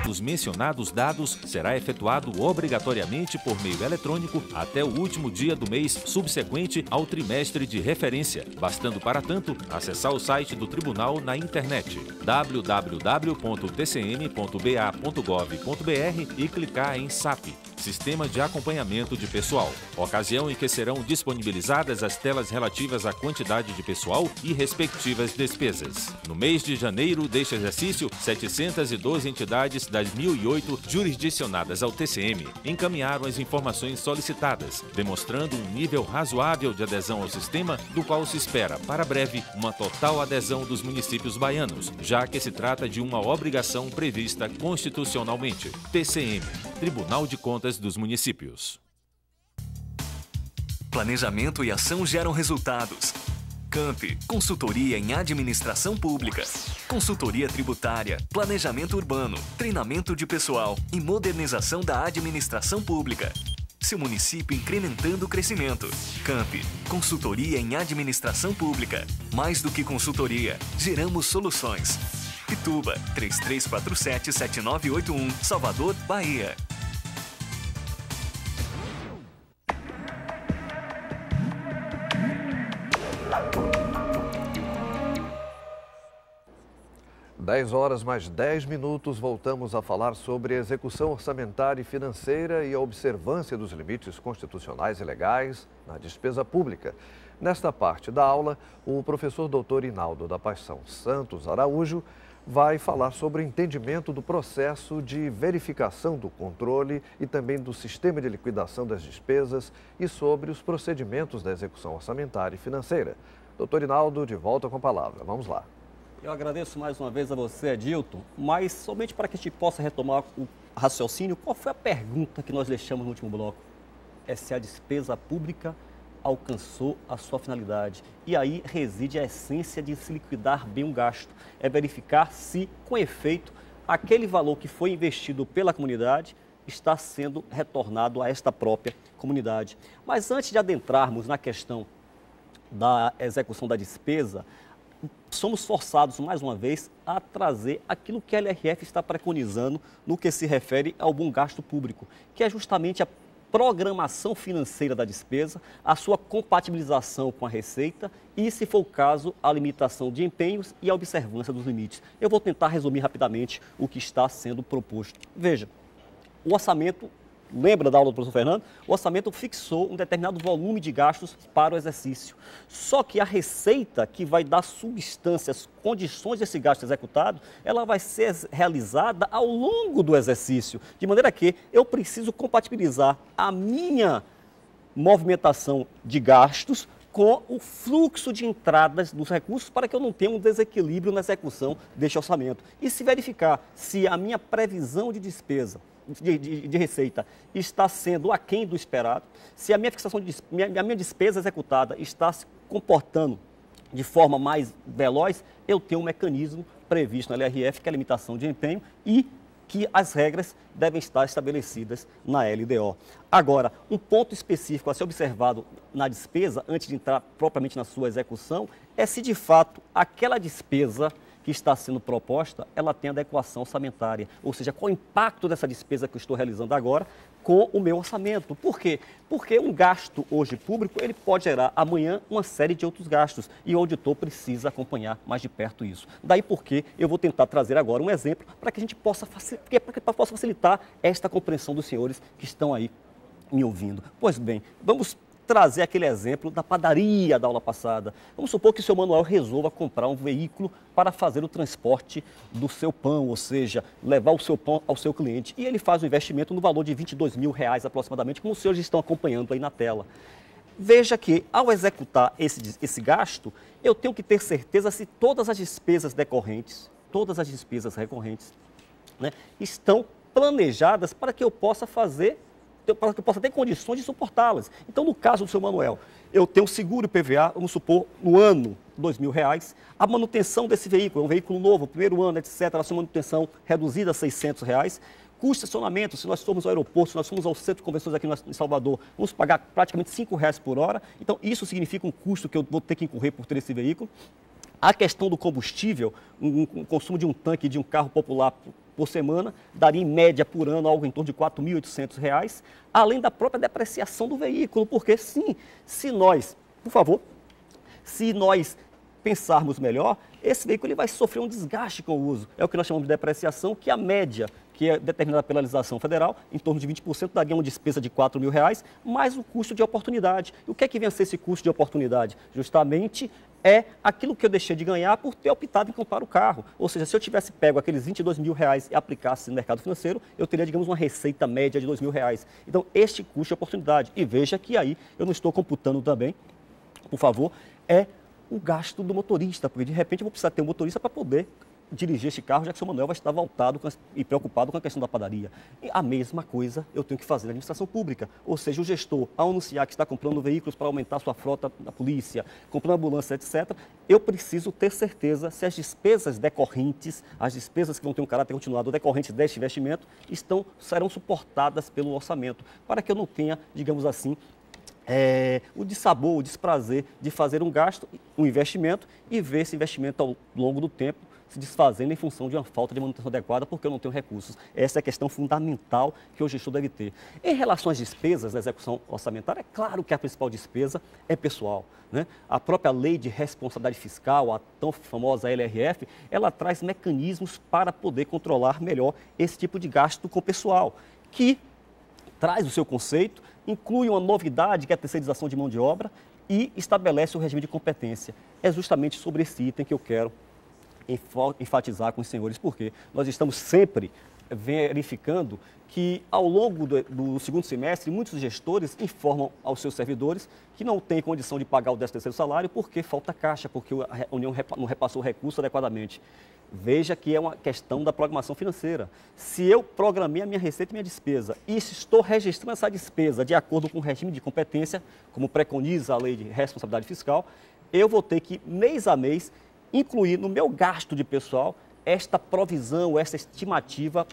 dos mencionados dados será efetuado obrigatoriamente por meio eletrônico até o último dia do mês subsequente ao trimestre de referência, bastando, para tanto, acessar o site do Tribunal na internet www.tcm.ba.gov.br e clicar em SAP, Sistema de Acompanhamento de Pessoal, ocasião em que serão disponibilizadas as telas relativas à quantidade de pessoal e respectivas despesas. No mês de janeiro deste exercício, 712 entidades das 1.008 jurisdicionadas ao TCM encaminharam as informações solicitadas, demonstrando um nível razoável de adesão ao sistema, do qual se espera, para breve, uma total adesão dos municípios baianos, já que se trata de uma obrigação prevista constitucionalmente. TCM, Tribunal de Contas dos Municípios. Planejamento e ação geram resultados. CAMP, consultoria em administração pública, consultoria tributária, planejamento urbano, treinamento de pessoal e modernização da administração pública. Seu município incrementando o crescimento. CAMP, consultoria em administração pública. Mais do que consultoria, geramos soluções. Pituba, 3347-7981, Salvador, Bahia. Dez horas mais 10 minutos, voltamos a falar sobre a execução orçamentária e financeira e a observância dos limites constitucionais e legais na despesa pública. Nesta parte da aula, o professor Dr. Inaldo da Paixão Santos Araújo vai falar sobre o entendimento do processo de verificação do controle e também do sistema de liquidação das despesas e sobre os procedimentos da execução orçamentária e financeira. Dr. Inaldo, de volta com a palavra. Vamos lá. Eu agradeço mais uma vez a você, Edilton, mas somente para que a gente possa retomar o raciocínio, qual foi a pergunta que nós deixamos no último bloco? É se a despesa pública alcançou a sua finalidade. E aí reside a essência de se liquidar bem um gasto. É verificar se, com efeito, aquele valor que foi investido pela comunidade está sendo retornado a esta própria comunidade. Mas antes de adentrarmos na questão da execução da despesa, somos forçados, mais uma vez, a trazer aquilo que a LRF está preconizando no que se refere ao bom gasto público, que é justamente a programação financeira da despesa, a sua compatibilização com a receita e, se for o caso, a limitação de empenhos e a observância dos limites. Eu vou tentar resumir rapidamente o que está sendo proposto. Veja, o orçamento, lembra da aula do professor Fernando? O orçamento fixou um determinado volume de gastos para o exercício. Só que a receita que vai dar substância, as condições desse gasto executado, ela vai ser realizada ao longo do exercício. De maneira que eu preciso compatibilizar a minha movimentação de gastos com o fluxo de entradas dos recursos para que eu não tenha um desequilíbrio na execução deste orçamento. E se verificar se a minha previsão de despesa, de receita está sendo aquém do esperado, se a minha fixação de a minha despesa executada está se comportando de forma mais veloz, eu tenho um mecanismo previsto na LRF, que é a limitação de empenho, e que as regras devem estar estabelecidas na LDO. Agora, um ponto específico a ser observado na despesa, antes de entrar propriamente na sua execução, é se de fato aquela despesa que está sendo proposta, ela tem adequação orçamentária. Ou seja, qual o impacto dessa despesa que eu estou realizando agora com o meu orçamento. Por quê? Porque um gasto hoje público, ele pode gerar amanhã uma série de outros gastos e o auditor precisa acompanhar mais de perto isso. Daí porque eu vou tentar trazer agora um exemplo para que a gente possa facilitar esta compreensão dos senhores que estão aí me ouvindo. Pois bem, vamos trazer aquele exemplo da padaria da aula passada. Vamos supor que o seu Manuel resolva comprar um veículo para fazer o transporte do seu pão, ou seja, levar o seu pão ao seu cliente. E ele faz um investimento no valor de R$22 mil aproximadamente, como os senhores estão acompanhando aí na tela. Veja que, ao executar esse gasto, eu tenho que ter certeza se todas as despesas decorrentes, todas as despesas recorrentes, né, estão planejadas para que eu possa fazer, para que eu possa ter condições de suportá-las. Então, no caso do seu Manuel, eu tenho seguro IPVA, vamos supor, no ano, R$2.000, a manutenção desse veículo, é um veículo novo, primeiro ano, etc., a sua manutenção reduzida a R$600, custo de estacionamento, se nós formos ao aeroporto, se nós formos ao centro de convenções aqui em Salvador, vamos pagar praticamente R$5 por hora, então isso significa um custo que eu vou ter que incorrer por ter esse veículo. A questão do combustível, um consumo de um tanque de um carro popular por semana, daria em média por ano algo em torno de R$ 4.800, além da própria depreciação do veículo, porque sim, se nós pensarmos melhor, esse veículo ele vai sofrer um desgaste com o uso. É o que nós chamamos de depreciação, que a média, que é determinada pela legislação federal, em torno de 20%, daria uma despesa de R$ 4.000, mais o custo de oportunidade. E o que é que vem a ser esse custo de oportunidade? Justamente é aquilo que eu deixei de ganhar por ter optado em comprar o carro. Ou seja, se eu tivesse pego aqueles R$ 22.000 e aplicasse no mercado financeiro, eu teria, digamos, uma receita média de R$ 2.000. Então, este custo de oportunidade. E veja que aí eu não estou computando também, por favor, é o gasto do motorista, porque de repente eu vou precisar ter um motorista para poder dirigir este carro, já que o seu Manuel vai estar voltado e preocupado com a questão da padaria. E a mesma coisa eu tenho que fazer na administração pública, ou seja, o gestor, ao anunciar que está comprando veículos para aumentar sua frota da polícia, comprando ambulância, etc., eu preciso ter certeza se as despesas decorrentes, as despesas que vão ter um caráter continuado decorrentes deste investimento, serão suportadas pelo orçamento, para que eu não tenha, digamos assim, o dissabor, o desprazer de fazer um gasto, um investimento e ver esse investimento ao longo do tempo se desfazendo em função de uma falta de manutenção adequada porque eu não tenho recursos. Essa é a questão fundamental que o gestor deve ter. Em relação às despesas da execução orçamentária, é claro que a principal despesa é pessoal, né? A própria lei de responsabilidade fiscal, a tão famosa LRF, ela traz mecanismos para poder controlar melhor esse tipo de gasto com o pessoal, que traz o seu conceito, inclui uma novidade que é a terceirização de mão de obra e estabelece o regime de competência. É justamente sobre esse item que eu quero enfatizar com os senhores, porque nós estamos sempre verificando que ao longo do segundo semestre, muitos gestores informam aos seus servidores que não têm condição de pagar o 13º salário porque falta caixa, porque a União não repassou o recurso adequadamente. Veja que é uma questão da programação financeira. Se eu programei a minha receita e minha despesa e estou registrando essa despesa de acordo com o regime de competência, como preconiza a lei de responsabilidade fiscal, eu vou ter que, mês a mês, incluir no meu gasto de pessoal esta provisão, esta estimativa